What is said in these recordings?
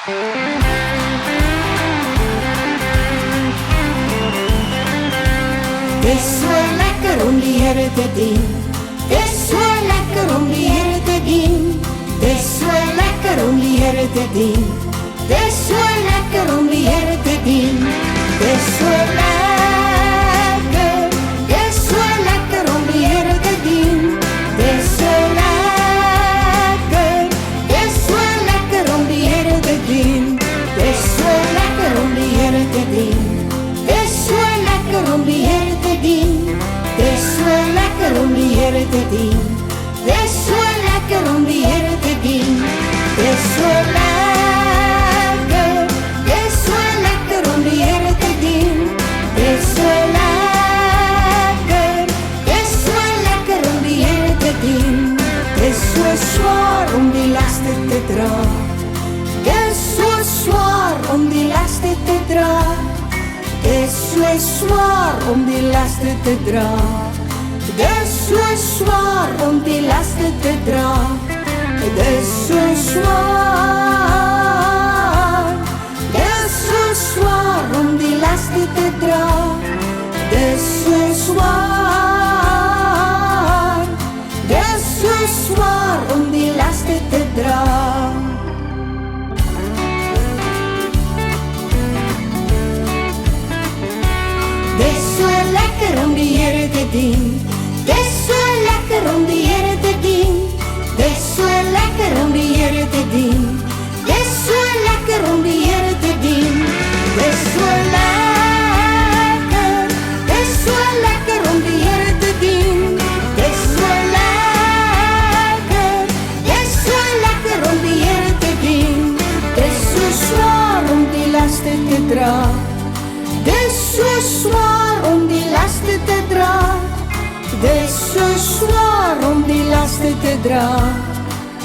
Het is zo lekker om die Here te dien. Het is so lekker om die Here te dien. Het is so lekker om die Here te dien. Het is so lekker om die Here te dien. Het is so lekker. Het is so lekker om die Here te dien. Het is so lekker. Het is so lekker om die Here te dien. Het is so lekker om die Here te dien. Het is so lekker om die Here te dien. Het is so lekker om die Here te dien. Het is so lekker om die Here te dien. Het is so lekker. Het is so lekker om die Here te dien. Het is so lekker. Het is so lekker om die Here te dien. Het is so zwaar om die lasten te dra. Het is so zwaar om die lasten te dra. Het is so zwaar om die lasten te dra. Het is so zwaar om die lasten te dra. Het is so zwaar. Het is so zwaar om die lasten te dra. Het is so zwaar. Het is so zwaar om die lasten te dra. Het is so lekker om die Here te dien. Het is so lekker om die Here te dien. Het is so lekker om die Here te dien. Het is so lekker om die Here te dien. Het is so lekker. Het is so lekker om die Here te dien. Het is so lekker. Het is so lekker om die Here te dien. Het is so zwaar om die lasten te dra. Het is so zwaar om die lasten te dra. Het is so zwaar om die lasten te dra.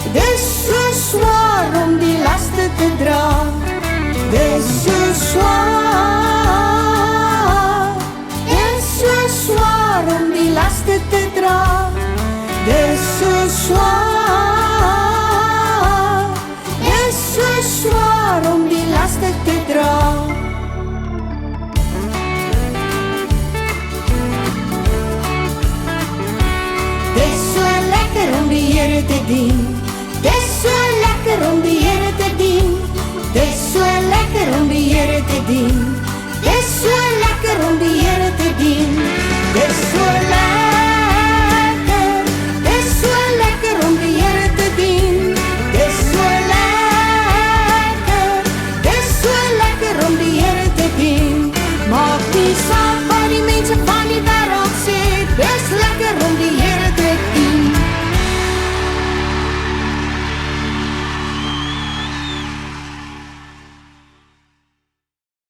Het is so zwaar om die lasten te dra. Het is so zwaar. Het is so zwaar om die lasten te dra. Het is so zwaar. Het is so zwaar om die lasten te dra. Het is so lekker om die Here te dien.